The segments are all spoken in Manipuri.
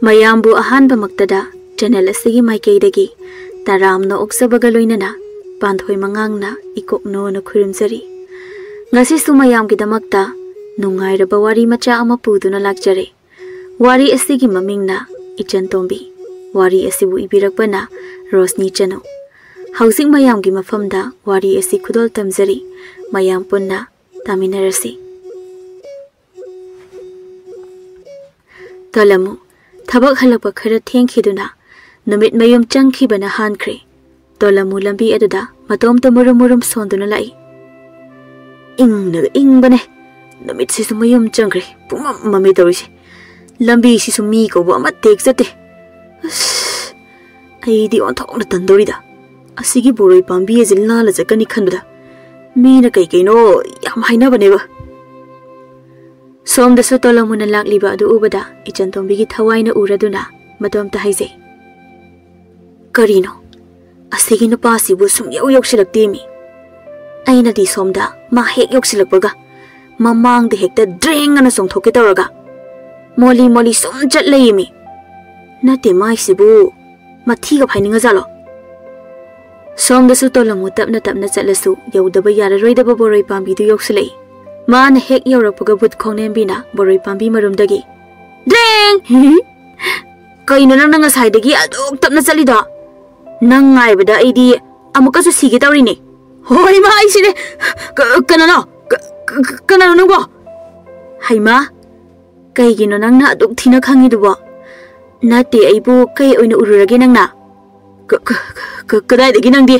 mayambu ahanba maktada channel asigi maikeidagi taramna oksabaga loinana Panthoi Mangang na ikokno na khurimjari ngasi su mayam gi damakta nungairaba wari macha ama puduna lakjare wari asigi mamingna Echantombi wari asibu ibirakbana Roshni Chanu housing mayam gi mafamda wari asi khudol tamjari mayam punna taminarasi Talamu Thabak halakpa khara thengkhiduna numit mayum changkhibana hankhre Talamu lambi aduda matom to murum sonduna lai ingbane numit sisu mayum changkhre pumam mami tawisi lambi sisu mi ko ba ma tek jate ai di on thok na tandorida asigi boroi pambi ezilna la jakani khanda mi na kai no yam haina bane ba Som da su Talamuna lakliba adu ubada Echantombi gi thawaina uraduna matom ta haise Karino asigi nupa sibu sum yaw yoksilakti mi aina di somda ma hek yoksilakbaga mamang de hekta dreng ana songthoke tawraga moli sum chat leimi nate mai sibu mathi ga phaininga jalo Som da su Talamu tapna chatlasu yawdaba yararoidaba boroi pambi du yoksilai Man hek yawrakpaga but khongnembina boroi pambi marumdagi Dreng Kaino nang ngasai-dagi aduk tapna chalida Nang ngaibada aidi amukasu sige tawrini Hoi ma aisine kanano nangbo Haima Kaigino nangna aduk thina khangidubo Nate aibu kai oina ururage nangna Kadaidagi nangdi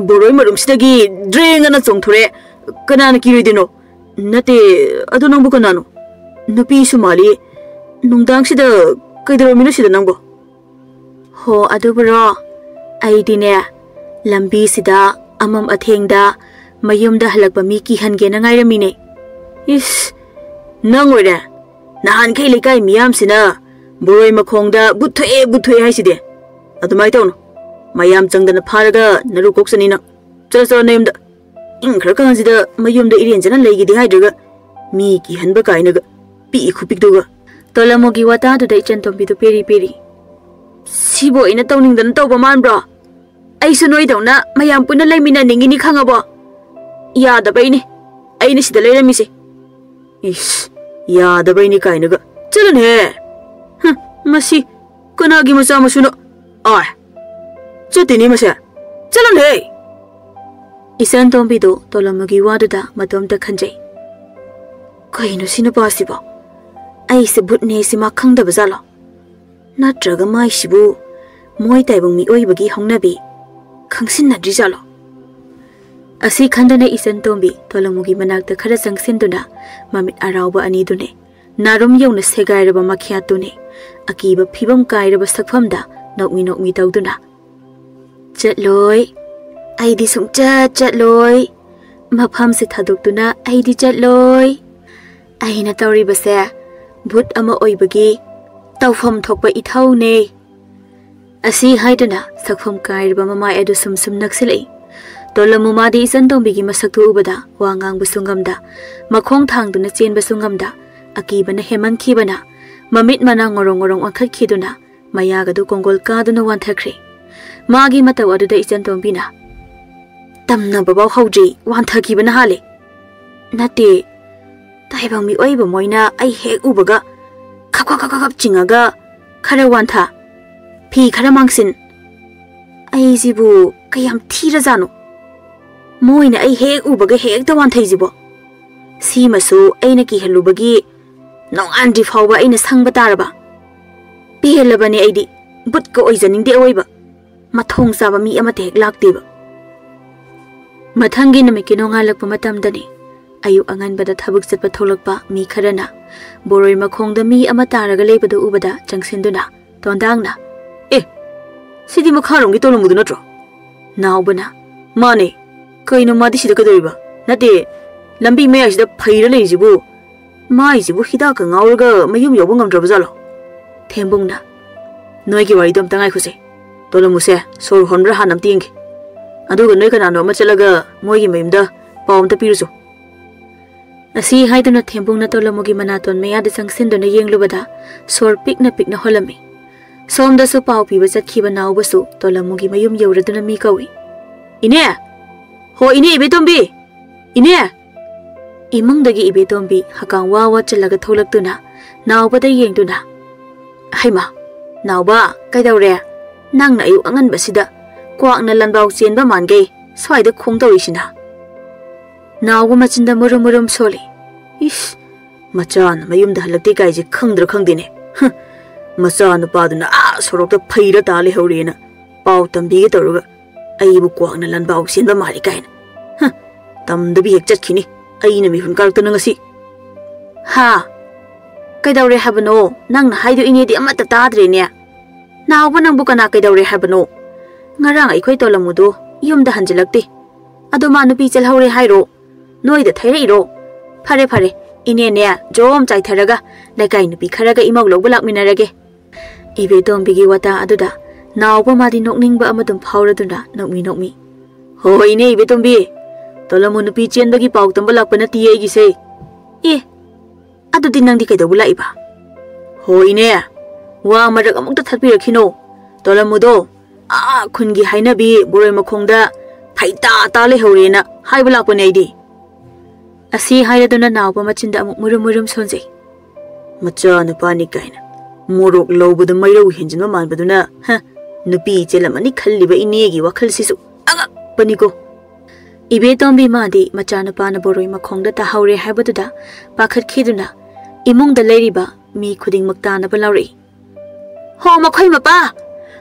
boroi marumsidagi dreng ana chongthore kanana kiroidino Nate adu nangbo kanano nupi sumali nungdang sida kaidoromino sida nangbo Ho adu bro aidine lambi sida amam athengda mayumda halakba mi ki hange na ngairamine is nangore nahan kai lekai miyam sina boroi makhongda buthoe haiside adumai tawno mayam changdana pharaga naru koksani na chala nayumda Inkhra kansida mayumda irenjana leigidi haidruga mi ki hanba kainaga pi khupikduga Talamu gi wata du dai Echantombi du peri Sibo ina tawningdana tawba manbra Aisu noi dawna mayam puna laimina ningini khangabo Yadabaini aina sida leiramise Is yadabaini kainaga chalan he masi kanagi macha masuno ai chatini masa chalan he Echantombi do Talamu gi waduda matomta khanjai Kaino sina pasiba ai se butne sima khangdaba jalo natraga mai sibu moi taibung mi oibagi hongnabi khangsin na drijalo asi khandana Echantombi Talamu gi manakta khara sangsinduna mamit arauba ani dune narum yona segairaba makhya tune akiba phibam kairaba sakphamda nokmi tawduna chatloi Aidi sung chatloi Mapham se thadukduna aidi chatloi Aina tawribase Bhut ama oibagi Tawfam thokpa ithau ne Asi haiduna sakpham kairba mamai adu sum naksilai Talamu madi Echantombi gi masaktu ubada wangang busungamda makhong thangduna chen busungamda akibana hemankhibana mamit mana ngorong ankhakhiduna mayagadu kongol kaduna wanthakre magi mataw aduda Echantombi na Tamna babau hauji wanthaki bana hale Nate taibang mi oiba moina ai hek ubaga khap chingaga khara wantha phi khara mangsin ai jibu kayam thira janu moina ai hek ubaga hek ta wanthai jibo simasu aina ki halubagi nong andi fawba aina sangba taraba pihelabani aidi but ko oijaning de oiba mathong saba mi amate hek lakteba Mathangi namiki nongalakpa matamdani ayu anganbada thabuk chatpa tholakpa mi kharana boroi makhongda mi ama taraga leibadu ubada changsinduna tondangna sidi makharonggi tolumudu natro naubana mane kaino madi sida kadoriba nate lambi meya sida phaira leijibu mai jibu hidaka ngauraga mayum yobu ngamdraba jalo thembungna noigi wari dom tangai khuse tolamuse sor honra hanam tingi aduga noi kanano ma chalaga moigi mayumda pawm ta pirusu Asi haiduna thembungna tolamugi manaton mayada sangsindu yenglubada sor pikna holami. Somda su pau piba chatkiba naubasu tolamugi mayum yauraduna mi kawi. Ine! Ho ine ibetombi! Ine! Imungdagi ibetombi hakang wawa chalaga tholaktuna naubada yengduna. Haima! Nauba! Kaidaure! Nang na ayu angan basida kwak na lanbaw chenba mangay swaida khong tawishina. Nauba machinda murum soli. Ish! Machan mayumda halakti kaiji khangdra khangdine. Macha nupaduna sorokta phaira tale horena pau tambi toruga aibu kwakna lanbaw chenba mari kaina. Tamdabi hek chatkhini aina mi hun kartuna ngasi. Ha! Kaidaure habano nangna haidu inedi amata tadrene. Nauba nangbu kana kaidaure habano. Ngarang aikhoi tolamudo yumda hanjilakti. Ado ma nupi chalhaure hairo. Noida thairiro. Phare ine ne jom chai tharaga lekai nupi kharaga imau logba lakminarage. Ibe tombigi wata aduda nauba madi nokningba amadum phauraduna nokmi. Ho ine ibe tombi. Tolamu nupi chenbagi pau tamba lakpana tiye gi se. E adudi nangdi kaidabu laiba. Ho ine wa marak amukta thatpirakhino. Tolamudo khungi hainabi boroi makhongda phaita ta le horena haiba lakpane aidi. Asi hairaduna nauba machinda amuk murum sonjei. Macha nupani kaina morok lobada mairau hinjinma manbaduna nupi chelamani khalliba inegi wakhal sisu aga paniko. Ibe tombi madi macha nupana boroi makhongda tahaure haibaduda pakhat khiduna imungda leiriba mi khuding maktana balauri. Ho makhoi mapa!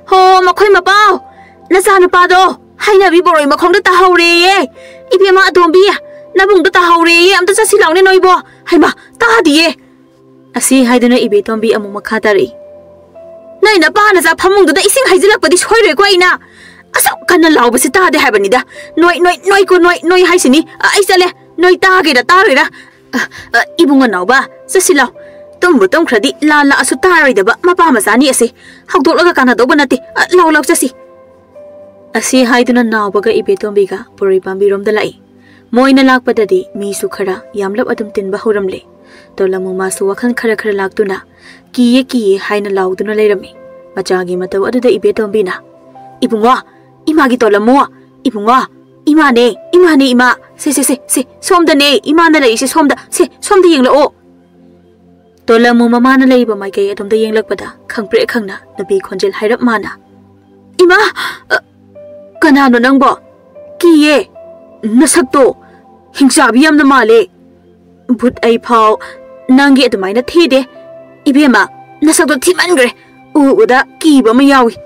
Ho makhoi mapa! Nacha nupado hainabi boroi makhongda tahaure ye. Ibe ma adombi nabungda tahaure ye amta chasi laune noibo. Haima tahadiye. Asi haiduna ibe tombi amu makhatari. Nai na pa na sa phamungda ising haijilakpadi soiroi ko ina. Asok kana laubasi tahade habanida. Noi ko noi haisini. Ai chale noi tahage da tarira. Ibunga nauba chasi law. Tumbu tomkhradi la asu taroidaba mapa masani ase. Hawdolaga kana doba nati. Law chasi. Asi haiduna naubaga ibe tombiga pori pambirom da lai. Moina lakpadadi mi su khara yamlap adum tinba horamle. Tolamu masu wakhan khara laktuna kiye haina lauduna leirami. Machagi mataw aduda ibe tombina. Ibunga imagi tolamu ibunga imane ima se somda ne imana lai se somda yengla o. Tolamu mamana leiba maikai adumda yenglakpada khangpre khangna nabi khonjel hairap mana. Ima kanano nangbo kiye nasakto hingsabi yamna male. But ai phau nangi adumaina thide ibema nasakto thimangre uda kiba ma yawi.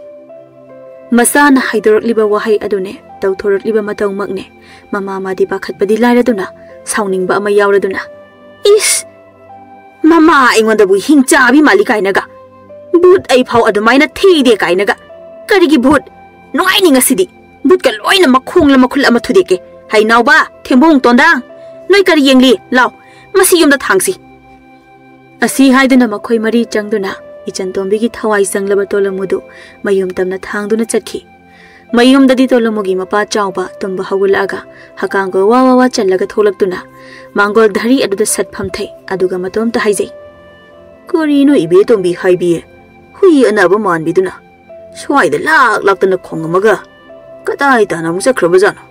Masana haidorliba wahai adune tawthorliba mataw makne mama madi pakhatpadi lairaduna sawningba ama yawraduna. Is mama ingonda bu hingchabi mali kainaga but ai phau adumaina thide kainaga karigi but noai ngasidi but ka loina makhongla makhul ama thudeke hai nauba thembung tondang noi kari yengli law masi yumda thangsi. Asi haiduna makhoi mari changduna Echantombi gi thawai sanglaba tolamudu mayum tamna thangduna chakhi. Mayum dadi tolamugi mapa chawba tumba hawulaga hakango wawa challaga tholaktuna mangol dhari aduda satpham thai aduga matom ta haijai. Korino ibe tombi haibiye hui anaba manbiduna swaida laktana khongamaga kadai tana musa khrabajana.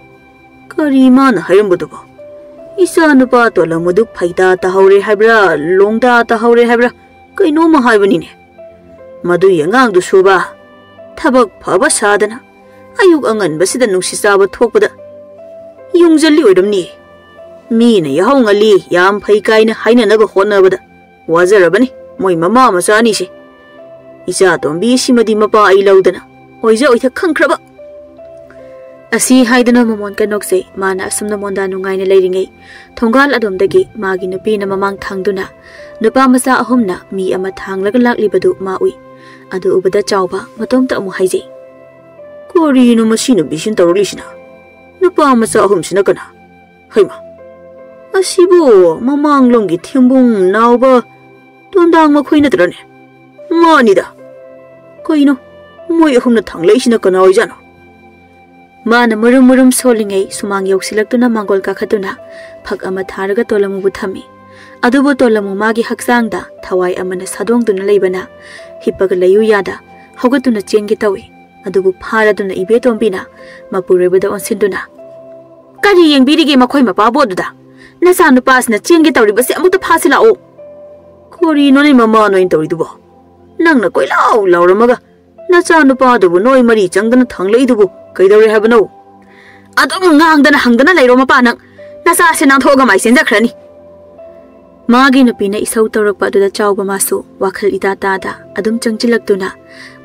Kari mana hayambuduba isa nupa tolamudu phaita tahaure haibra longda tahaure haibra kaino ma haibanine. Madu yangang du suba thabak phaba sadana ayuk angan basida nungsi chaba thokpada yungjalli oidamni mina yahaw ngali yam phai kaina haina naba honabada wajarabani moi mama masani se isa tombi simadi mapa ai laudana oija oitha khangkraba. Asi haidana mamon kanokse mana asumna monda nungaina leiringai thongal adomdagi magi nupi na mamang thangduna nupa masa ahumna mi ama thanglaga laklibadu maui adu ubada chawba matomta amu haijai. Korino masina bishin tawrlisina nupa masa ahumsina kana haima asibo mamang longgi thimbung nauba tondang makhoina trane manida koino moi ahumna thangleisina kana oijana. Mana murum murum solingai sumang yausilaktuna mangol kakhatuna phak ama tharaga tolamu bu thami. Adubu tolamu magi haksangda thawai amana sadongduna leibana hippaga layu yada hogatuna chengi tawi. Adubu pharaduna Echantombina mapurebada onsinduna. Kari yengbirige makhoi mapaboduda. Nasa nupasna chengi tawribase amukta phasilao. Kori no ni mama no in tawridubo. Nangna koilau lauramaga. Nasa nupadubu noi mari changdana thangleidubu kaidawre habano. Adum ngangdana hangdana leiro mapanang. Nasa senang thoga mai senjakhrani. Magi nupina isau tawrakpa aduda chawba masu wakhal ita tada adum changchilaktuna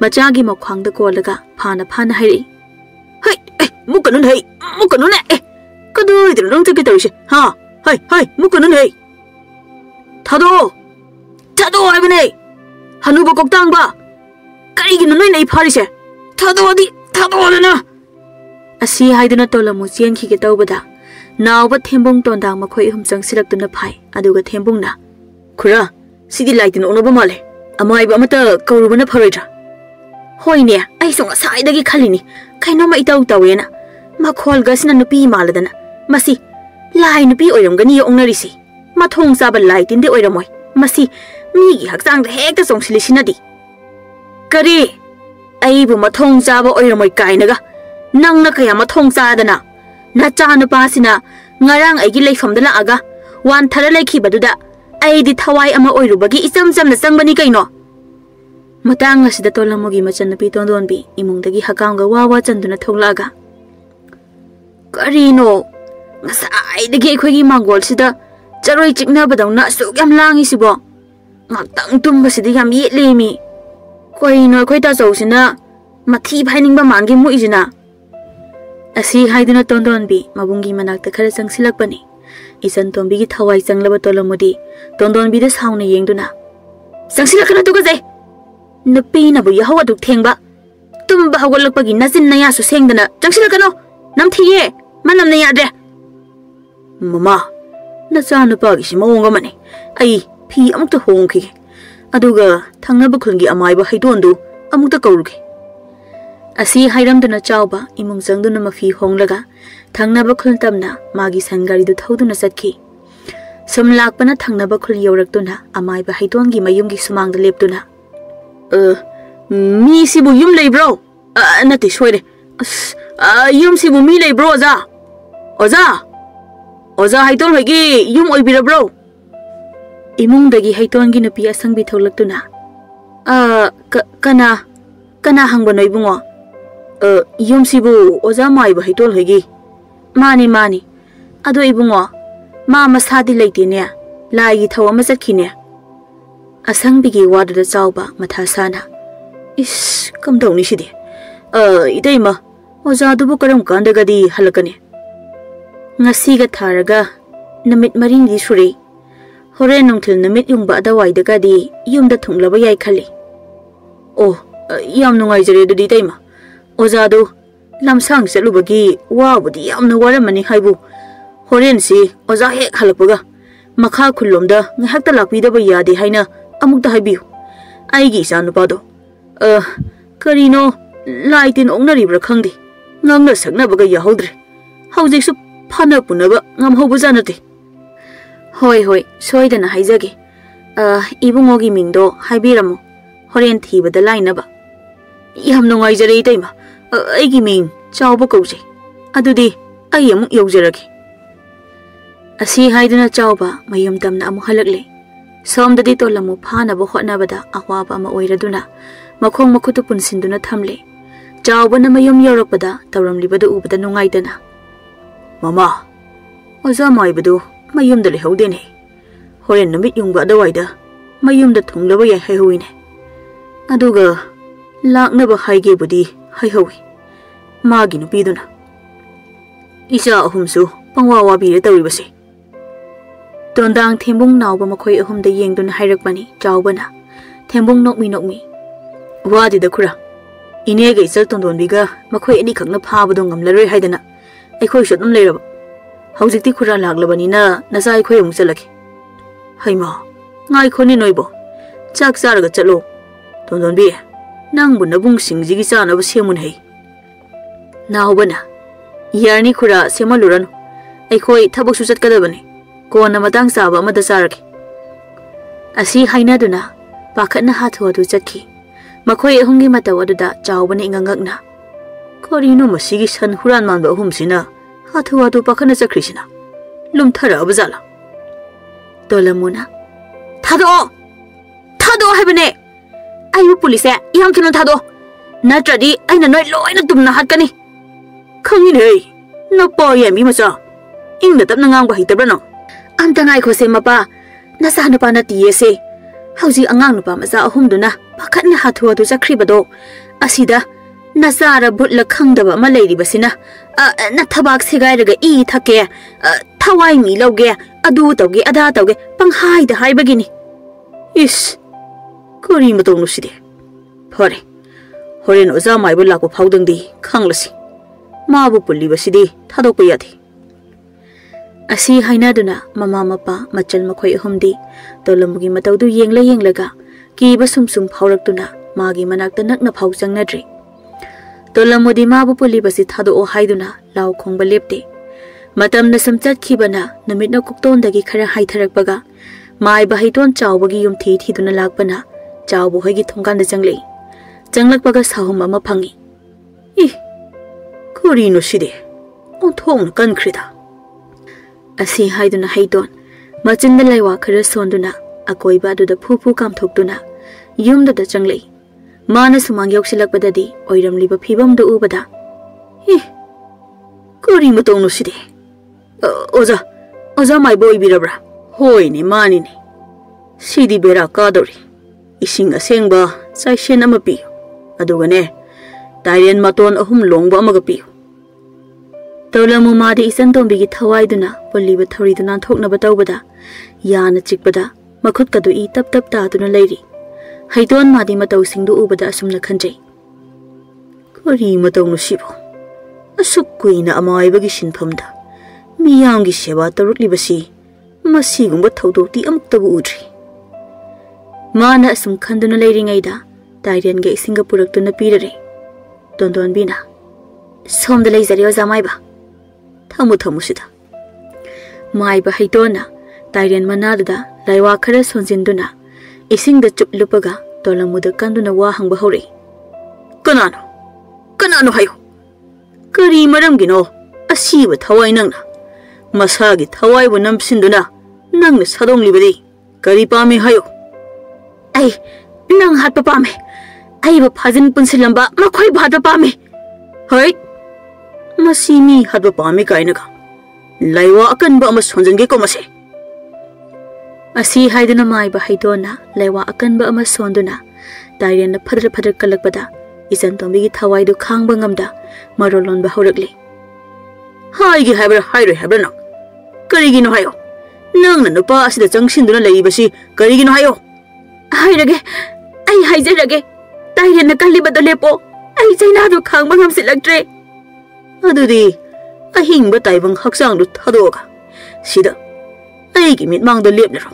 machagi makhwangda kolaga phana hairi. Hai mukanun hai kadoi drung chaki tawise ha hai mukanun hai thado haibane hanuba koktangba karigino noi nei pharise thado dana asi haiduna tolamu chenki ge tawbada Nauba thembung tondang makhoi humchang silaktuna phai aduga thembungna khura sidi laitin onaba male amaiba amata kaurubana pharoidra hoine ai songa saidagi khalini kaino ma itau tawena makhol gasna nupi maladana masi lai nupi oiramgani ongnarisi mathong saba laitin de oiramoi masi migi hakchang de hekta songsilisina kari ai bu mathong saba oiramoi kainaga nangna kaya mathong sadana Nacha nupasina ngarang aigi leifamda laaga wan thara leikhibaduda aidi thawai ama oirubagi isam samna sangbani kaino matang asida tolamugi machannapi tondonbi imungdagi hakamga wawa chanduna thoglaga karino ngasaidagi ekhoi mangol sida charoi chikna badawna asuk yam langi sibo ngaktang tumbasidi yam yetlemi koino khoita chawsina mathi phainingba mangi muijina Asi haiduna tondonbi mabungi manakta khara changsilakpani Echantombi gi thawai changlaba tolamudi tondonbi da sauna yengduna changsilakana to gajai nupi na bu yahawa duk thengba tumba hawalakpagi najin naya su sengdana changsilakano namthiye manam na yadre mama nacha nupa gi simawonga mane ai phi amukta hongki aduga thangnaba khulgi amaiba haidondu amukta kaurugi Asi hairamduna chawba imung jangduna mafi honglaga thangnaba khultamna magi sangari du thoduna satki samlakpana thangnaba khul yawraktuna amaiba haidongi mayumgi sumangda leptuna mi sibu yum leibro nati soire yum sibu mi leibro oza haidon hoigi yum oibirabro imungdagi haidongi nupi asangbi tholaktuna kana hangba noibungo Yum sibu oza mai ba hitol hoigi mani ado ibungo ma masadi leite ne lai gi thawa ma chakhine asang bigi wadu da chawba matha sana is kam dawni sidi itaima oza du bu karam kanda gadi halakane ngasi ga tharaga namit maring di suri hore nongthil namit yungba adawai da gadi yumda thunglaba yai khali oh yam nungai jare du di taima Ozado lamsang salubagi wabudi yamna waramani haibu horen si oza hek halakpaga makha khulomda ngahakta lakpidaba yade haina amukta haibiu aigi sanupado karino laitin ongnaribra khangdi ngangna saknabaga yahodre haujiksu phana punaba ngamhobu janate hoi soidana haijage ibungogi mingdo haibiramo horen thibada lainaba yam nungai jare itaima aigi ming chawba kauje adudi ai amuk yaujaragi asi haiduna chawba mayum tamna amu halakle somdadi tolamu phana bo hotnabada ahwaba ama oiraduna makhong makhutu punsinduna thamle chawba na mayum yorakpada tawramlibada ubada nungaidana mama oza maibadu mayum dale haudene horen namit yungba dawaida mayum da thunglaba yai haihuine aduga laknaba haige budi haihawi magi nupiduna isa ahumsu pangwa wabire tawribase tondang thembung nawba makhoi ahumda yengduna hairakpani chawbana thembung nokmi wadi da khura ine ga isal tondonbiga makhoi ani khakna phabado ngamlaroi haidana aikhoi shodum leiraba haujikti khura laglabanina nasa aikhoi amuk chalaki haima ngai khoni noibo chak charaga chalo tondonbi nangbu nabung singjigi chana ba semun hei nawbana Yarni khura semaluran. Aikoi thabak su chatkadabani. Kona matang saba amada sarake. Asi hainaduna pakhatna hathu adu chatki. Makhoi ahungi mataw aduda chawbani ingangakna. Korino masigi san huran manba ahumsina hathu adu pakhatna chakrisina. Lumthara abzala. Tolamuna. Thado! Thado haibane! Ayu police yam thuna thado. Natradi aina noi loina tumna hatkani. Khangin hei. No po yemi macha. Ingna tapna ngang ba hitabra no. Amta ngai khose mapa. Nasa nupa na tiye se. Hauji angang nupa macha ahumduna pakhatna hathu adu chakribado. Asida nasara butla khangdaba ma leiribasina. Na thabak segairaga I thake. Thawai mi lauge adu tawge ada tawge panghai da haibagini. Is kori matong nuside. Hore. Horen oza maibu lakwa phawdangdi khanglasi. Mabu pulibasidi thadokpa yadi. Asi hainaduna mama mapa machal makhoi ahumdi tolamugi matawdu yenglaga kiba sumsum phawraktuna magi manakta nakna phaw changnadri. Tolamudi mabu pulibasi thado haiduna law khongba lepte. Matamna samchat khibana namitna kuktondagi khara haitharakpaga mai bahaiton chawbagi yumthi thiduna lakpana chawbu hoigi thongkanda changlei. Changlakpaga sahum ama phangi. Kori no side. Onthong kankrida. Asi haiduna haidon machinda laiwa khara sonduna akoiba aduda phu kamthokduna yumda da changlei. Mana sumang yoksilakpadadi oiramliba phibamda ubada. Kori matong no side. Oza mai boy birabra. Hoi ni mani ni. Sidi bera kadori. Ising asengba saishen ama piyo. Adugane Tairen maton ahum longba amaga piyo. Tolamu madi Echantombi gi thawaiduna poliba thoriduna thoknaba tawbada yana chikpada makhut kadu I tap ta duna leiri. Haidon madi mataw singdu ubada asumna khanjai. Kori mataw no sibo. Asuk kuina amaibagi sinphamda. Miyamgi seba taruklibasi masigumba thawdokti amuktabu udri. Mana asum khanduna leiringaida Tairen ge isinga puraktuna pirare. Dondon bina. Somda leizari oza maiba. Thamu sida. Maiba haidona Tairen manaduda laiwa khara sonjinduna isingda chuplupaga tolamuda kanduna wa hangba hore. Kanano hayo. Kari maramgino asiba thawai nangna. Masagi thawai bu namsinduna nangna sadonglibadi kari pame hayo. Ai nang hatpa pame. Ai ba phajin punsilamba makhoi bhadpa pame. Hai masimi hatpa pame kainaga. Laiwa akanba ama sonjange ko mase. Asi haiduna mai ba haidona laiwa akanba ama sonduna Tairen na phadra kalakpada Echantombi gi thawai du khangba ngamda marolon ba horakle. Hai gi habra na. Karigino hayo. Nang na nupa asida changsinduna leibasi karigino hayo. Hairage ai haizarage. Tairen na kalibada lepo. Ai chaina du khangba ngamsilaktre. Adudi ahingba taibang haksang du thadoga. Sida ai gi mitmang da lepnero.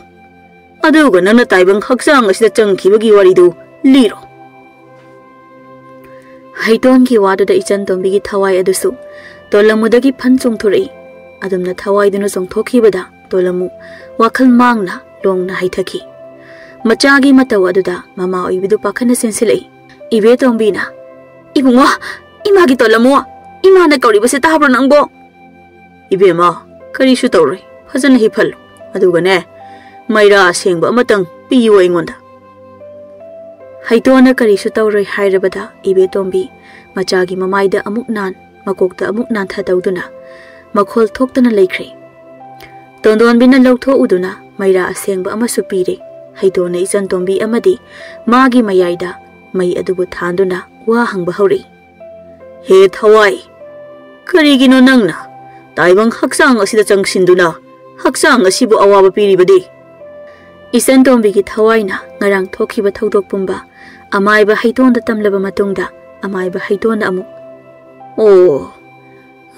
Aduga nangna taibang haksang asida changkhibagi wari du liro. Haidon ki wada da Echantombi gi thawai adusu tolamudagi phan chungthurei adumna thawai duna chongthokibada tolamu wakhal mangna longna haithaki machagi mataw aduda mama oibidu pakhana sensilei ibe tombina ibungo imagi tolamu imana kauribase tabro nangbo ibe ma kari su tawroi phajana hifal aduga ne maira sengba amatang piyo ingonda Haidona kari su tawroi hairabada ibe tombi machagi mamaida amuk nan makokta amuk nan thadawduna makhol thoktana leikhre tondon bina lawtho uduna maira asengba amasu pire haidona Echantombi amadi magi mayaida mai adubu thanduna wa hangba hori he thawai karigino nangna taibang haksang asida changsinduna haksang asibu awaba piribadi Echantombi gi thawaina ngarang thokhiba thodok pumba amaiba haidonda tamlaba matungda amaiba haidona amu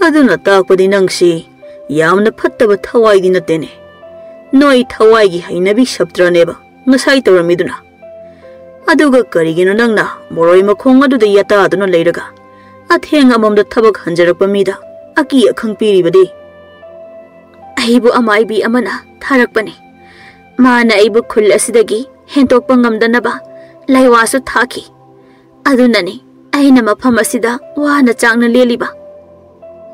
aduna takpadi nangsi yamna phattaba thawai di natene noi thawai gi hainabi sabtraneba ngasai tawramiduna aduga karigino nangna moroi makhong aduda yata aduna leiraga atheng amamda thabak hanjarakpa mida अकी अखंग पीरिबदे अहिबु अमाइबी अमना थारकपने माना अइबु खुल असिदगी हेंतोकपा ngamdनबा लाइवासु थाकी अदुनने अहिना मफम असिदा वाना चांगना लेलिबा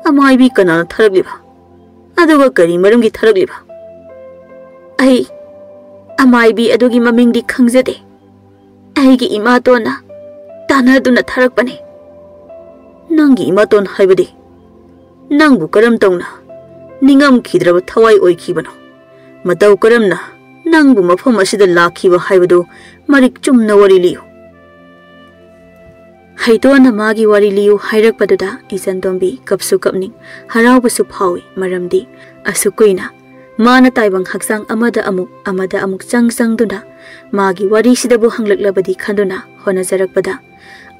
अमाइबी कनाना थारकलिबा अदुगा करी मरमगी थारकलिबा अहि अमाइबी अदुगी ममिंगदी खंगजदे अहिगी इमातोना तानादुना थारकपने नंगी इमातोन हाइबदे नंगबु करम तौना निंगम खिद्रब थवाई ओइखिबनो मतौ करमना नंगबु मफम असिदा लाखिबा हाइबदो मरिक चुमना वरी लियो हाइतोना मागी वरी लियो हाइरकपदुदा इचनतोंबी कपसु कपनिंग हरावबसु फावी मरमदी असुकुइना माना ताइबंग हक्सांग अमदा अमुक चंगदुना मागी worry सिदबु हंगलकलबदी खंदुना होनजरकपदा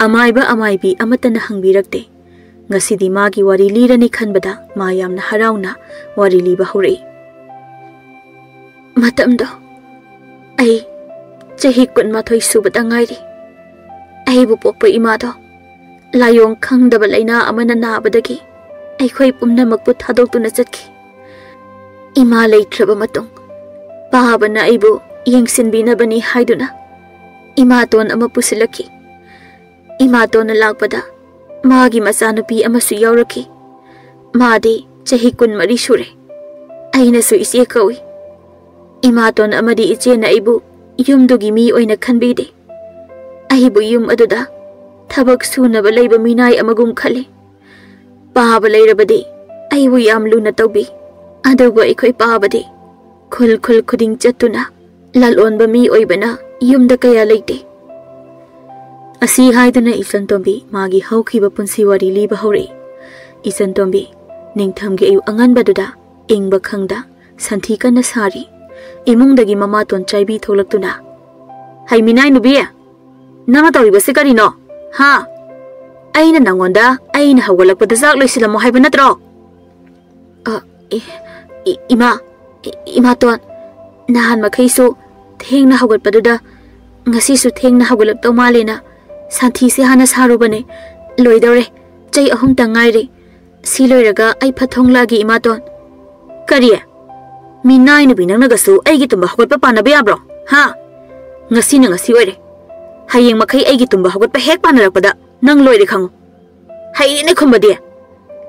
अमाइबा अमाइबी अमतना हंगबिरकते ngasi magi wari lirani khanbada ma yamna harauna wari liba hore matamdo ai chahi kun ma thoi subata ngairi ai bu pokpa ima do layong khangdaba laina amana na badagi ai khoi pumna makpu thadok tu na chatki ima leitraba matung pahabana aibu yengsin bina bani haiduna ima ton ama pusilaki ima ton lakpada मागी मचानुपी अमसु यावरकी मादी चही कुन मरी सुरे अइनसु इसे कौई इमातोन अमदी इचेना अइबु युमदुगी मी ओइना खनबीदे अहिबु युम अदुदा थबक सुनब लैब मिनाय अमगुम खले पाब लैरबदे अइबु याम लुना तौबी अदुगु अइखोइ पाबदे खुल खुल खुदिंग चतुना ललोनब मी ओइबना युमदा कया लैते असी हाइदना इचनतोंबी मागी हौखिबा पुंसी वरी लीबा हौरे इचनतोंबी निंगथमगे अयु अंगनबदुदा इंगबा खंगदा संथी कन्ना सारी इमुंगदगी ममा तोन चाइबी थोलक्तुना हाइ मिनाय नुबी नंगा तौरिबसे करिनो हा अइना नंगोंदा अइना हौगलकपदा जाक लोइसिलमो हाइबा नत्रो इमा तोन Nahan मखैसु थेंगना हौगलपदुदा ngasisu thengna hawgalak to malena santhi se hana sarubane loidore chai ahum tangai re si loiraga ai phathongla gi imaton kariya minai na binang nagasu ai gi tumba hawgat pa panabe abro ha ngasi na ngasi oire hayeng makai ai gi tumba hawgat pa hek panarakpada nang loire khangu hai ne khombade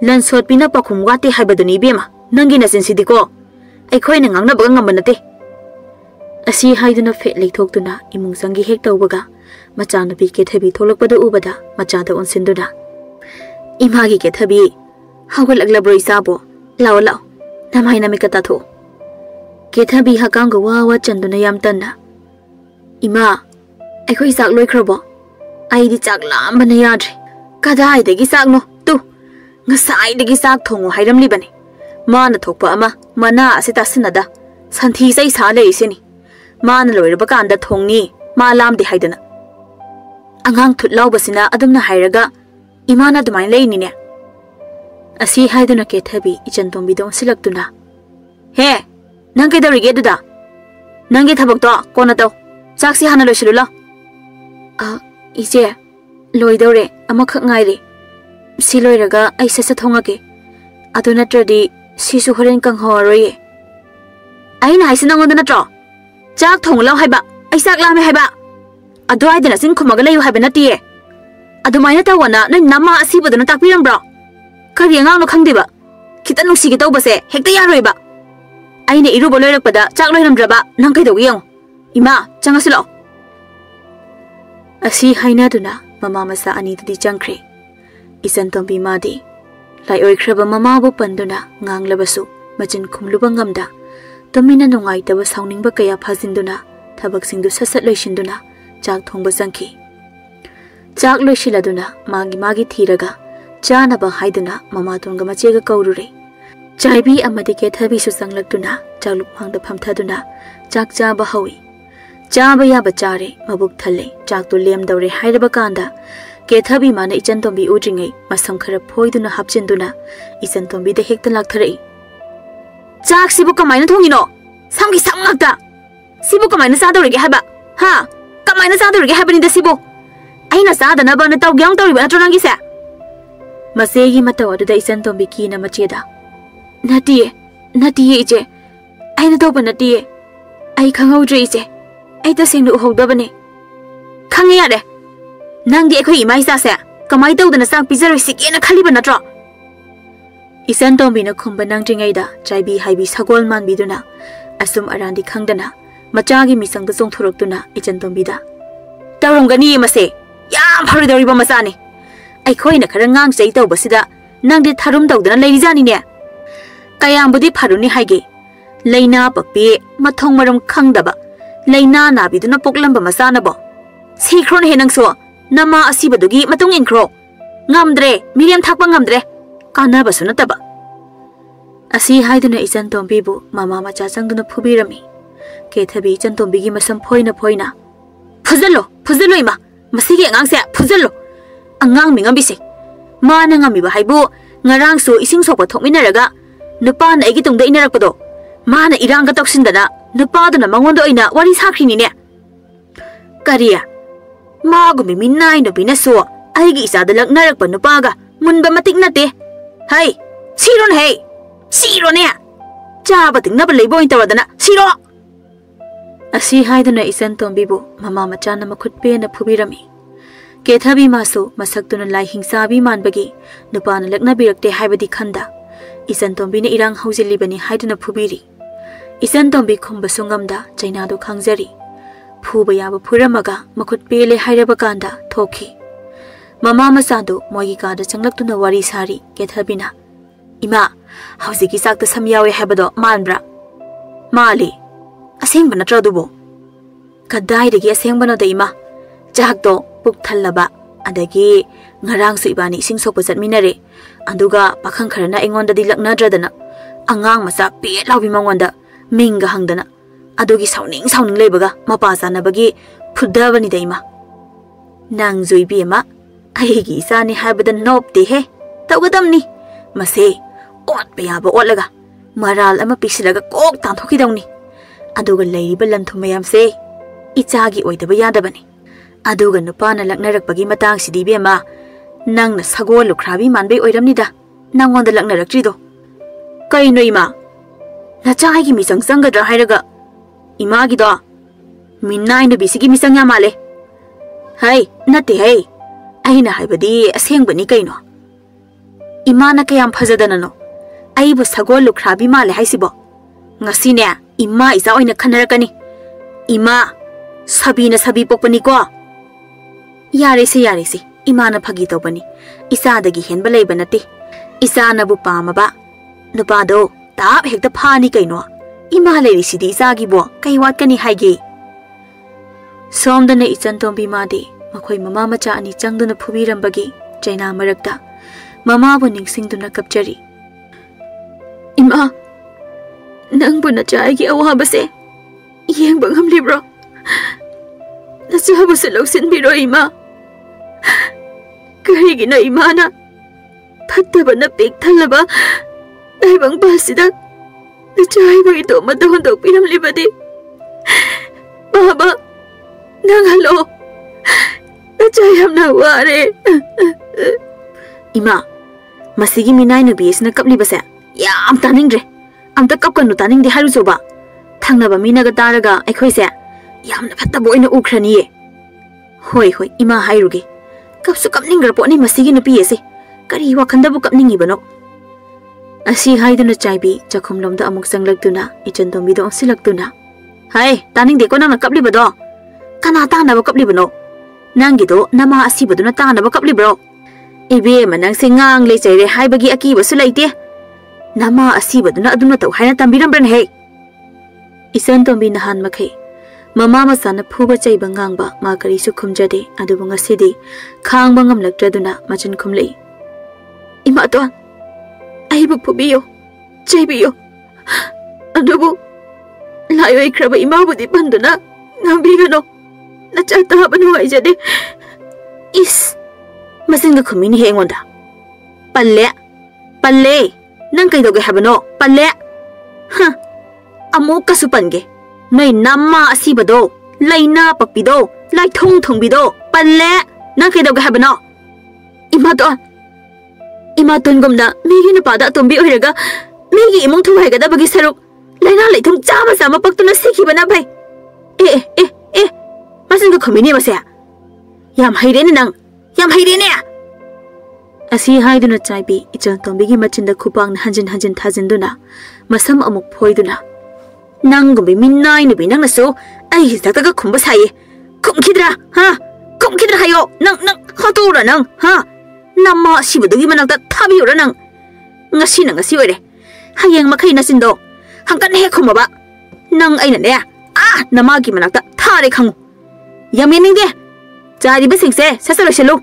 lan sot pina pakhum wate haibaduni bema nangi na sensidiko ai khoina ngangna baga ngambanate असी हाइदुना फेट लेथोक्तुना इमुंग संगी हेक तौबगा मचानुपी केथबी थोलकपदा उबदा मचादा ओनसिंदुना इमागी केथबी हौगलकलब्रो इसाबो लाओ लाओ नमाइ नमिकता थो केथबी हकांग वा चंदुना याम तन्ना इमा अखोइ चाक लोइख्रबो आइदि चाक लामबना याद्रे कदाइदगी चाकनो तु ngसाइदगी चाक थोंगो हाइरमलिबने माना थोकपा अमा मना असे तासनदा संथि सै सा लेइसेनि माना लोइरबा कांदा थोंगनी मा लामदे हाइदना अंगांग थुटलाउबसिना अदुमना हाइरगा इमाना दुमाइन लेइनिने असी हाइदना केथबी इचनतोंबी दोन सिलक्तुना हे नंग केदरिगे दुदा नंगे थबकतो कोना तौ चाकसी हाना लोइसिलुला इचे लोइदौरे अमखक ngaire si loiraga ai sesa thongake adu natradi sisu horen kang horoye aina haisina ngonda natro chak thonglaw haiba ai sak lame haiba adu aidana sin khumaga leyu haiba natiye adu maina tawana nai nama asibaduna takpiram bro kari angang no khangdiba kita nungsi gi tawbase hekta yaroiba aina iru boloirakpada chak loiramdraba nang kai dogi yang ima changasilo asi haina duna mama masa ani tadi changkhre Echantombi madi lai oikraba mama bu panduna nganglabasu machin khumluba ngamda tomina nongai taba sauningba kaya phajinduna thabak singdu sasat loisinduna chak thongba changki chak loisiladuna magi thiraga chana ba haiduna mama tonga machega kaurure chaibi amadi ke thabi su changlakduna chakluk phangda phamthaduna chak cha ba hawi cha ba ya ba chare mabuk thale chak to lem dawre hairaba kanda केथबी माने इचनतोंबी उद्रिङै मसम खरा फोइदुना हापचिन्दुना इचनतोंबी दे हेक्ता लाक्थरै चाक सिबु कमाइना थोंगिनो सामगी सामngakta सिबु कमाइना सादौरगे हाबा हा कमाइना सादौरगे हाबनि द सिबु आइना सादना बन तौग्यां तौरिबा नत्रो नंगी से Masegi matau aduda Echantombi kina macheda. Natiye ije. Aina tauba natiye. Ai khanghaudre ije. Ai tasengna uhawdabane. Khange yare. Nangdi akhoi ima isa se kamai tawdana sang pizaroi sikena khaliba natro. Echantombi na khumba nangdringaida chaibi haibi sagol manbiduna asum arandi khangdana machagi misangda chongthoroktuna Echantombi da tawromgani mase yam pharidoriba masani aikhoina khara ngang chei tawbasida nangdi tharum tawdana leirijani ne kayambudi pharuni haige leina pakpi mathong maram khangdaba leina nabiduna poklamba masana bo sikhron he nangso nama asibadugi matung inkro ngamdre miriam thakpa ngamdre kana basuna taba asi haiduna Echantombi bu mama macha changduna phubirami ke thabi Echantombi gi masam phoina phuzalo ima masigi angang se phuzalo angang mingam bise mana ngami ba haibu ngarang su ising sokpa thokminaraga nupa na egi tungda inarakpado mana irang ga toksindana nupa dana mangondo ina wari sakhrini ne kariya magumi minnai no binaso aigi isada laknarakpa nupa ga munba matik nate hai siro ne chaba tingnaba leibo intawadana siro asi haiduna Echantombi bu mama machana makhutpe na phubirami ke thabi masu masaktuna lai hingsabi manbagi nupana lakna birakte haibadi khanda Echantombi ne irang haujilibani haiduna phubiri Echantombi khumba sungamda chaina do khangjari phuba yaba phuramaga makhutpe le hairaba kanda thoki mama masado mogi kada changlaktuna wari sari ke thabina ima haujiki sakta samyawe habado manbra mali aseng bana tradubo kadai degi aseng bana da ima jahakto puk thallaba adagi ngarang su ibani sing sokpa chatminare aduga pakhang kharana engonda di lakna dradana angang masa pe lawi mangonda minga hangdana adugi sauning lebaga mapa sanabagi phudabani da ima nang joibi ma aigi sani habadan nopte he tawgadamni mase ot peyaba otlaga maral ama pisilaga kok tanthoki aduga leiriba lanthum mayam se ichagi oidaba yadabani aduga nupana laknarakpagi matang sidi bema nangna sagol lukhrabi manbe oiramnida nangonda laknaraktrido kaino ima nachagi misang sangadra hairaga imagi do minnai no bisigi misang yamale hai nate hai aina haibadi asengbani kaino imana kayam phajadanano aibu sagol lukhrabi male haisibo ngasine ima isa oina khanarakani ima sabi pokpani ko yare se ima na phagi tobani isa dagi henba leiba nati isa na bu pamaba nupa do tab hekta phani kaino ima leiri sidi isa gi bo kai wat kani haige somdana Echantombi madi makhoi mama macha ani changduna phubirambagi chaina marakta mama bu ningsingduna kapchari ima nang bu na chai gi awabase yeng bangam libro na chabu se loksin biro ima kari gi na imana phatta bana pek thalaba dai bang basida na chai bagi to madon dok piram libadi baba nang halo na chai hamna ware ima masigi minai no bis na kapli base yam taningre amta kapkanu taning de haru soba thangnaba minaga taraga aikhoise yamna phatta boina ukhrani hoi ima hairuge kapsu kapningra poni masigi na piese kari wakhanda bu kapningi bano asi haiduna chaibi chakhumlomda amuk sanglaktuna Echantombi do silaktuna hai taning de ko nang kapli bado kana ta na kapli bano nangi do nama asi baduna ta na kapli bro ibe manang singang le chaire haibagi aki basu laite nama asibaduna aduna tau haina tambiram bran he Echantombi nahan makhai mama masana phuba chai bangangba ma kari su khumjade adubu ngasidi khangba ngamlaktraduna machan khumlei ima to aibu phubiyo chaibiyo adubu layo ikraba ima budi banduna ngambigano nacha ta banu aijade is masinga khumini he ngonda palle nang kai doge habano palle ha amuk ka supange noi namma asibado laina pakpido lai thong bido palle nang kai doge habano ima to इमातोनगुमना मेगी नुपादा अतोंबी ओइरगा मेगी इमुंग थुहाइगदबगी सरुक लाइना लैथुम चामा चामा पक्तुना सिखिबना भाई ए मसिंग खमिनी मसे याम हाइरेने नंग याम हाइरेने असी हाइदुना चाइबी इचनतोंबिगी मचिंदा खुपांग हंजिन हंजिन थाजिंदुना मसम अमुक फोइदुना नंगुमबी मिन्नाइ नुबी नंगसो आई हिजातगा खुंबा साये खुमखिद्रा हा खुमखिद्रा हायो नंग हातोरा नंग हा नम्मा सिबुदुगी मनक्ता थाबियोरा नंग ngasi na ngasi oire hayeng makai na sindo hangkan he khumaba nang aina ne nama gi manakta thare khangu yamening de jari ba singse sasalo shelu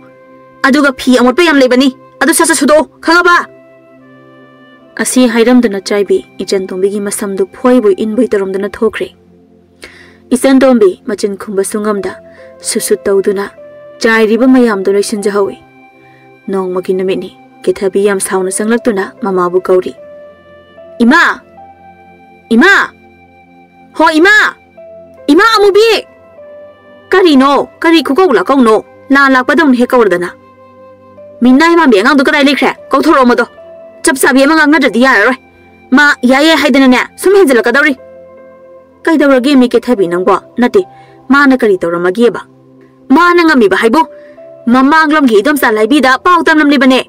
aduga phi amot pe yam lebani adu sasa sudo khangaba asi hairam duna chaibi Echantombi gi masam du phoi boi in boi tarom duna thokre Echantombi machin khumba sungam da susu tawduna jari ba mayam du loisin jahawi nong magi namini Kethabi yam sauna sanglak mama bu kauri. Ima! Ima! Ho ima! Ima amubi! Kari no, kari kukaw la kaw no, la padong he kawardana. Minna ima biyangang dukaray likre, kaw thoro mo do. Chap sabi mga nga jadi yara roy. Ma yaye haydana niya, sumhenjala ka dawri. Kay dawragi mi Kethabi nang ba, nati, ma na kari dawra magiya ba. Ma na nga mi ba haybo? Mamang lam gi idom sa laybida, pautam lam libane.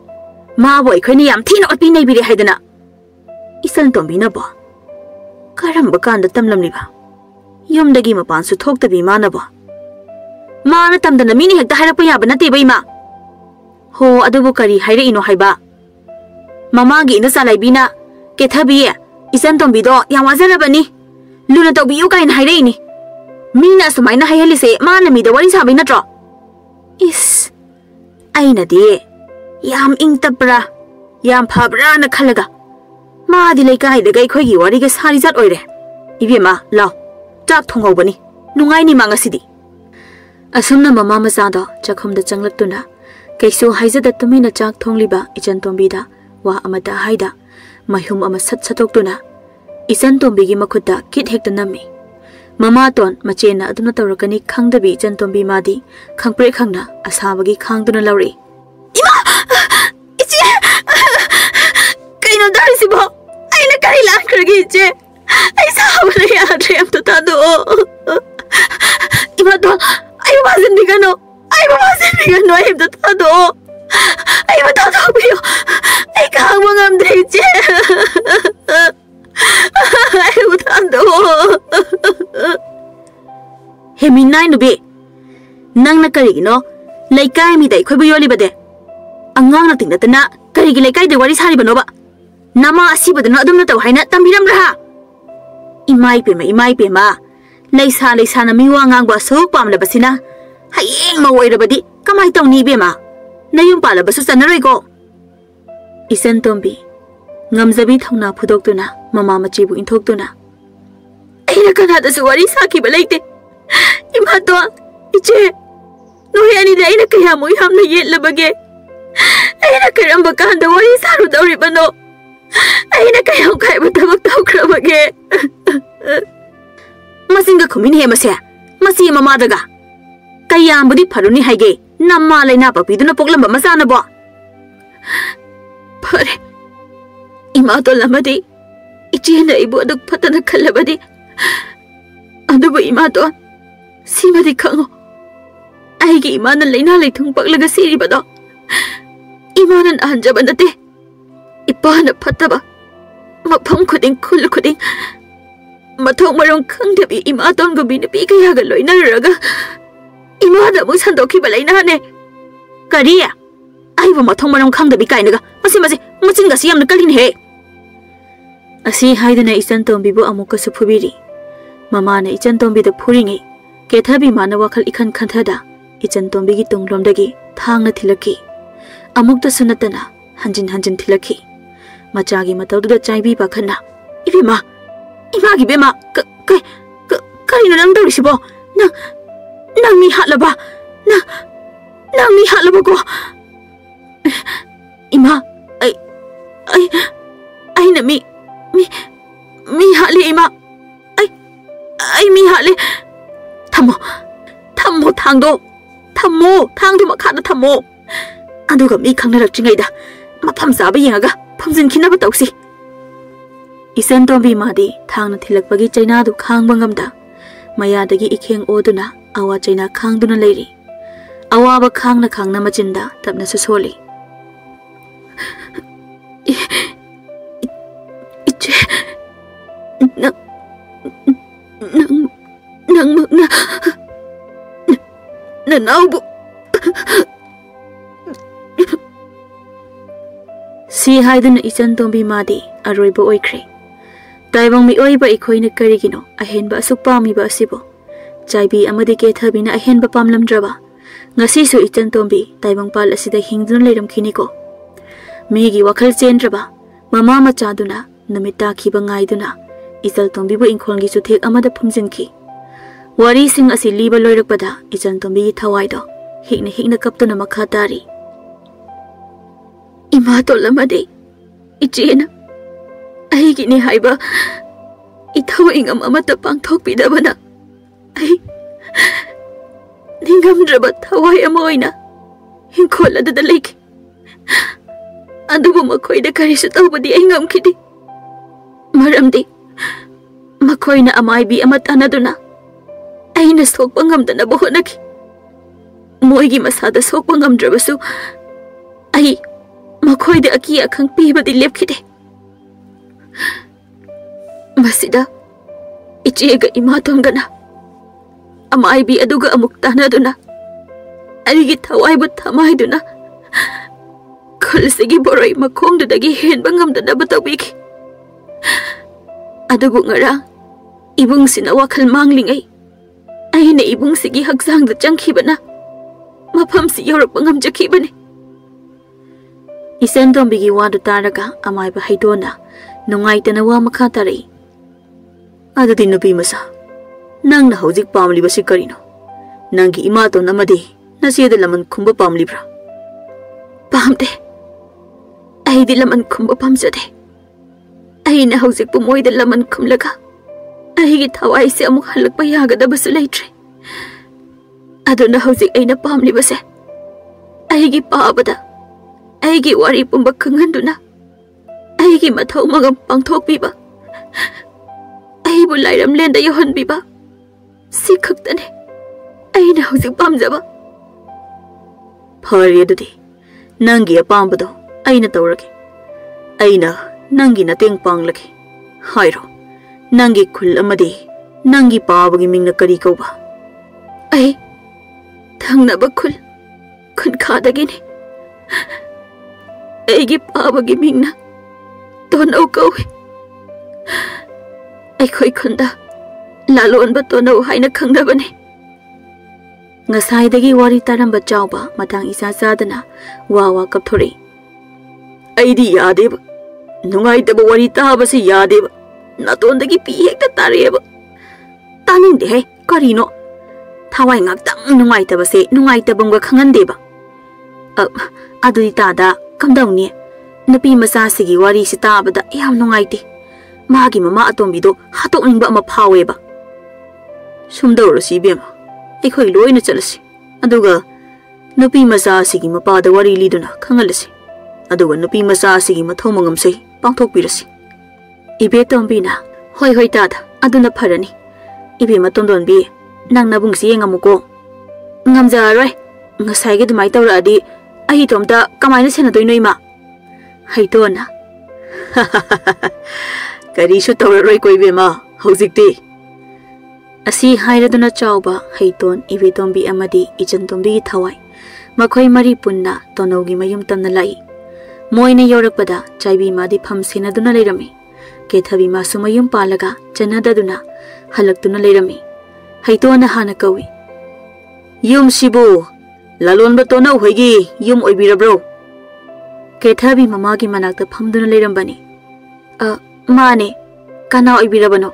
Ma boy khani yam thina otpi nei biri haidana Echantombi na ba karam ba kan da tamlam ni ba yum dagi ma pan su thok ta bi ma na ba ma na tam da na mini hekta haira pa ya ba na te bai ma ho adu bu kari haira ino haiba mama gi na salai bi na Kethabi Echantombi do yam wazara ba ni luna to bi yu kain haira ini mina sumai na hayali se ma na mi da wari sa bai na tro is aina de yam ing tapra yam phabra na khalaga ma di lai kai de gai khoi gi wari ge sari jat oire ibema law chak thongau bani nungai ni manga sidi asumna mama ma sa da chakhum da changlak tuna kaiso haija da tumina chak thongliba Echantombi da wa amata haida mahum ama sat satok tuna Echantombi gi makhuta kit hekta nami mama ton machena aduna tawrakani khangdabi Echantombi ma di khangpre khangna asabagi khangduna lawri Kaino dari si bo, ay na kari lang karagi je, ay sahawa na yadre am to tado. Ima to, ay mabasin di gano, ay am to tado. Ay matado biyo, ay kahang mga amdre je. Ay matado. Heminay nubi, nang nakari no, laikay mi day koy buyoli bade. Angang nating natana, kari gilay kay de wari sari banoba. Nama asibadana adum na taw haina tambiram raha. Imay pema. Laysa na miwa ngang ba so pamla basina. Hayeng mawoy rabadi kamay taw ni bema. Nayung pala baso sanaroy ko. Echantombi ngamzabi thongna phudok tuna mama machibu inthok tuna. Ay na kanada sa wari saki balayte. Ima to iche noyani da ina kaya mo iham na yet labage. Ay na karamba kahanda wari saru dawri bano. Ay na kaya kaya matabag tao krabage. Masinga kumini he masya. Masi mama daga. Kaya ambudi paruni haige. Namma lay na papido na poklamba masana ba. Pare. Ima to lamadi. Ichi na ibu aduk patana kalabadi. Ado ba ima to? Simadi kango. Ay gi ima na lay na lay tung paglaga siri ba do. Ima na nahanjaba na te. Ipa na pataba. Mapang kuding kul kuding. Matong marong kang dabi ima to ang gabi na bigay hagaloy na raga. Ima na mo sandoki balay na hane. Kariya. Ay ba matong marong kang dabi kay naga. Masin kasi yam nakalin he. Asi hayda na Echantombi bu amuka sa pubiri. Mama na Echantombi da puringi. Kethabi mana wakal ikan kanthada. Echantombi gi tunglom dagi thang na thilaki. Amuk da sunatana hanjin thilaki. Machagi matau da chaibi pakhana. Ibima. Ima gi bema. Kari na nang dawri sibo. Nang mi hatlaba. Nang mi hatlaba ko. Ima. Ay na mi hali ima. Ay mi hali. Thammo thangdo makana thammo. Aduga mi khangnarak chingayda mafam saba yengaga phamjin khinaba tausi Echantombi madi thangna thilakpagi chaina du khangba ngamda mayadagi ikheng oduna awa chaina khangduna leiri awaba khangna khangna machinda tapna sosoli iche nang magna nanaubu si haiduna Echantombi madi aroiba oikre Taibang mi oiba ikhoina karigino ahenba asuk pamiba asibo chaibi amadi ke thabina ahenba pamlamdraba ngasi su Echantombi taibang pal asida hingdun leiramkhini ko migi wakhal chendraba mama machaduna namita khiba ngaiduna Echantombi bu inkhongi su thek amada phumjinki wari sing asi liba loirakpada Echantombi gi thawaido hikna kaptuna makha tari ima tolamade ichena Aigini haiba itaw ingam amata pangthok pidabana ai ningamdraba thawai amoina hingkhola da leki adubu makhoida karisu tawbadi aingam khidi maramdi makhoina amaibi amatanaduna aina sokpa ngamdana bohonaki moigi masada sokpa ngamdrabasu ai makhoida aki akhang pibadi lepkhide Masida ichega imatongana amaibi aduga amuktanaduna arigi thawaibu thamaiduna khalsigi boroi makhongdagi henba ngamdana batawiki adubu ngara ibungsina wakhal manglingai aina ibungsigi haksangda changkhibana mafamsi yorakpa ngamjakhibani Echantombi gi wadu taraga amaiba haidona nungaitana wa makha tarai adudi nupi masa nangna hojik pamliba si karino nangi imato namadi nasiyada laman khumba pamlibra pamte aidi laman khumba pamjade aina hojik pu moida laman khumlaga aigi thawai se amuk halakpa yagada basu leitre aduna hojik aina pamliba se aigi paabada aigi wari pumba khanganduna aigi mathau magam pangthok biba aibu lairam lenda yohan biba si khaktane aina hojik pamjaba phari adudi nangi apambado aina tawrage aina nangi nateng panglage hairo nangi khul amadi nangi paabagi mingna kari kauba ai thangnaba khul khun khadagini aigi paabagi mingna tonau kawi aikhoi khunda lalonba tonau haina khangnabani ngasai dagi wari taramba chawba matang isa sadana wawa kapthori aidi yadeba nungai deba wari tahaba se yadeba naton dagi pi hekta tareba taning de he karino thawai ngak tang nungai deba se nungai tabanga khangandeba adudi tada kamdawni napi masa sigi wari si tabada yam nungaiti magi mama atombi do hatokningba ama phaweba sumdawro si bema aikhoi loina chalasi aduga napi masa sigi mapada wari liduna khangalasi aduga napi masa sigi mathomangam sei pangthokpirasi ibe tombina hoi hoi tada aduna pharani ibe matondonbi nang nabungsi yengamuko ngamjaroi ngasai ge dumai tawradi ahi tomta kamaina sena doinoima haitona karisu tawroi koibema hojikti asi hairaduna chawba haiton ibetombi amadi Echantombi gi thawai makhoi mari punna tonogi mayum tamna lai moina yorakpada chaibi madi pham senaduna leirami kethabi masu mayum palaga chanadaduna halaktuna leirami haitona hana kawi yum sibu lalonba tonau hoigi yum oibirabro kethabi mamagi manakta phamduna leirambani mane kana oibirabano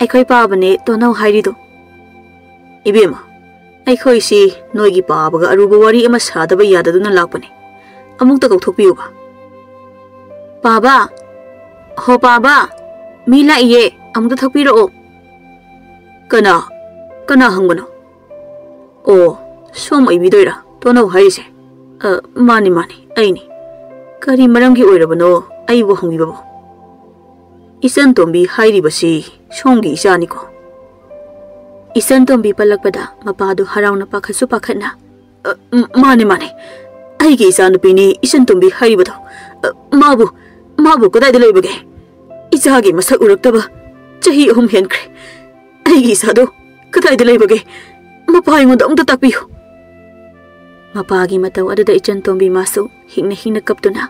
aikhoi paabane tonau hairido ibema aikhoi si noigi paabaga aruba wari ama sadaba yadaduna lakpane amukta kauthokpiyuba baba ho baba mi laiye amukta thokpiro kana hangbano o som oibidoira tonau harise mani aini Kari maramgi oirabano aibu hongibabo. Echantombi hairibasi songi isaniko. Echantombi palakpada mapadu harauna pakhatsu pakhatna. Mane. Aigi isanupini Echantombi hairibado. Mabu kadaida leibage. Ichagi masak uraktaba chahi 3 henkre. Aigi isado kadaida leibage. Mapa aingonda amta takpiyu. Mapagi matau adada Echantombi masu hingna kaptuna.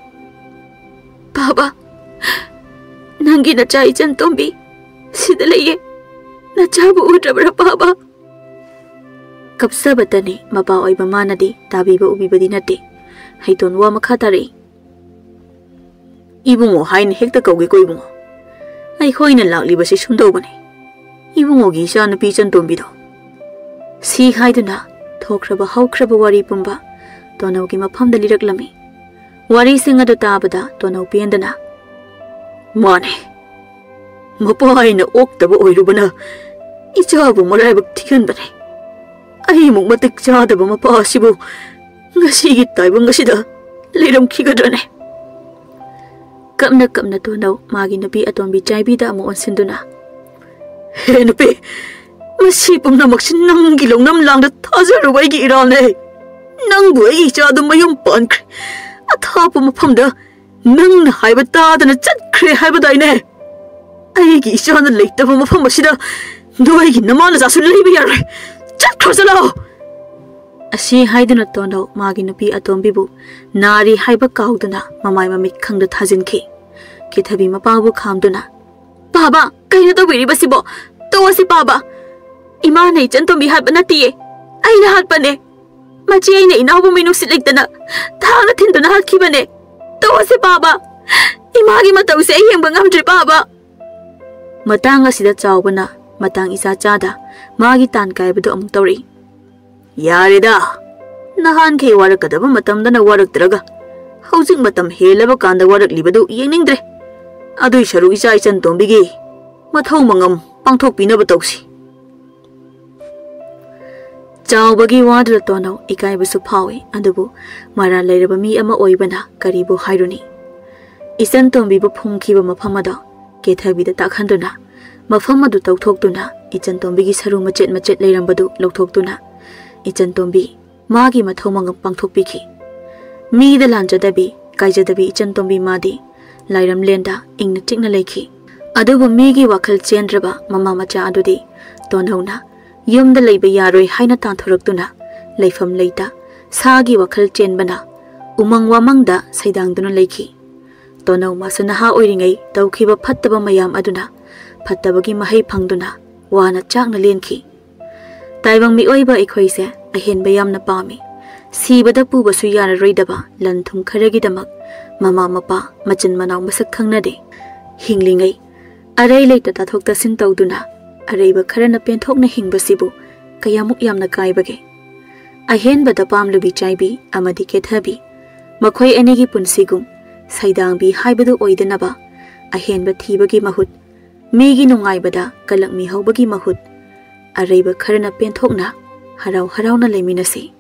Baba, nangi nacha Echantombi sida leye. Nachabu udrabra baba. Kapsabatani mapa oiba manadi tabiba ubibadi nate. Haiton wa makhatari. Ibungo hain hekta kauge ko ibungo. Ai khoina laklibasi sundobani. Ibungo gi isa nupi Echantombi do. Si haiduna thokraba haukraba wari pumba tonau gi mafamda liraklami. Wari singa do tabada tonau pendana. Mane. Mapa aina oktaba oirubana. Ichabu maraibak thikanbane. Ai muk matik chadaba mapa asibu ngasigi taibang ngasida leiram khigadrane. Kapna tonau magi nupi atombi chaibida amu onsinduna. He nupi masi pumnamak sin nanggi longnam langda thajaruba aigi iralne. Nangbu ai ichadu mayum pankre. Athapu mafamda nangna haiba tadana chatkre haibadaine. Aigi ichana leitaba mafam asida noigi namana jasu leiba yare. Chatkhrojalo. Asi haiduna tonau magi nupi atombibu nari haiba kauduna mamai mamit khangda thajinki. Kithabi mapabu khamduna. Baba, kaina tawiribasibo. Tawasi baba. Imana Echantombi haiba natiye. Aina hatpane. Machi aina inabu minuksit lektana thangna thinduna hakhibane. Tawasi baba. Imagi matause ai yengba ngamdri baba. Matang asida chawbana matang isa chada magi tan kaibadu amuk tawri. Yareda. Nahan ke warakadaba matamdana waraktraga. Haujing matam helaba kanda waraklibadu yengningdre. Adui sharu isa Echantombigi mathau mangam pangthokpinaba tawsi. Chawbagi wadra tonau ikaibasu phawi adubu mara leiraba mi ama oibana karibu hairuni. Echantombi bu phungkhiba mafamada kethabida takhanduna mafamadu tawthoktuna Echantombigi saru machet leirambadu lawthoktuna Echantombi magi mathau mangam pangthokpikhi. Mi da lanjadabi kaijadabi Echantombi madi lairam lenda ingna tikna leikhi. Adubu migi wakhal chendraba mama macha adudi tonauna yumda leiba yaroi haina tanthoraktuna leifam leita sagi wakhal chenbana umang wamangda saidangduna leikhi. Tonau masanaha oiringai tawkhiba phattaba mayam aduna phattabagi mahai phangduna wana chakna lenkhi. Taibang mi oiba ekhoise ahenba yamna pami. Sibada pubasu yararoidaba lanthum kharagidamak mama mapa machan manau masak khangnade. Hinglingai arai leita tathokta sin tawduna araiba kharana penthokna hingbasibu kayamuk yamna kaibage. Ahenbada pamlubi chaibi amadi kethabi makhoi anigi punsigum saidangbi haibadu oidanaba ahenba thibagi mahut migi nungaibada kalakmi haubagi mahut araiba kharana penthokna harau harauna leiminasi.